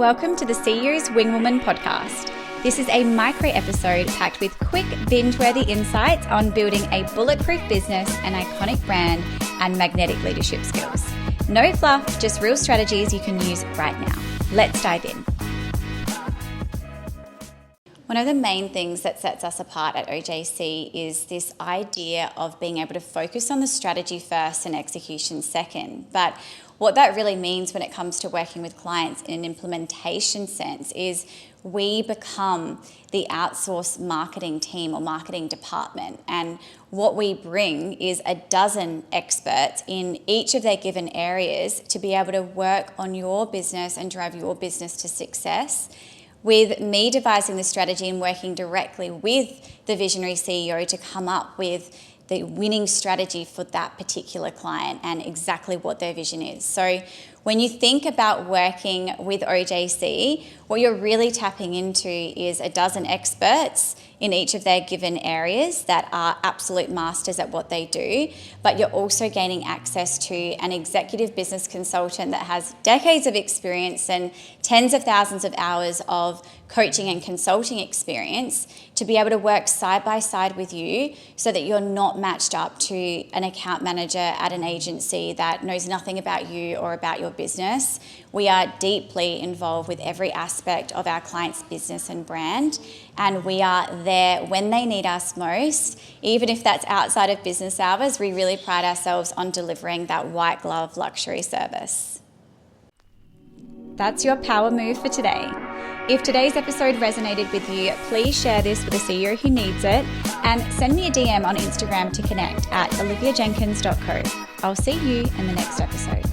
Welcome to the CEO's Wingwoman podcast. This is a micro episode packed with quick, binge-worthy insights on building a bulletproof business, an iconic brand, and magnetic leadership skills. No fluff, just real strategies you can use right now. Let's dive in. One of the main things that sets us apart at OJC is this idea of being able to focus on the strategy first and execution second. But what that really means when it comes to working with clients in an implementation sense is we become the outsourced marketing team or marketing department. And what we bring is a dozen experts in each of their given areas to be able to work on your business and drive your business to success, with me devising the strategy and working directly with the visionary CEO to come up with the winning strategy for that particular client and exactly what their vision is. So when you think about working with OJC, what you're really tapping into is a dozen experts in each of their given areas that are absolute masters at what they do, but you're also gaining access to an executive business consultant that has decades of experience and tens of thousands of hours of coaching and consulting experience to be able to work side by side with you so that you're not matched up to an account manager at an agency that knows nothing about you or about your business. We are deeply involved with every aspect of our client's business and brand, and we are there when they need us most. Even if that's outside of business hours, we really pride ourselves on delivering that white glove luxury service. That's your power move for today. If today's episode resonated with you, please share this with a CEO who needs it and send me a DM on Instagram to connect at oliviajenkins.co. I'll see you in the next episode.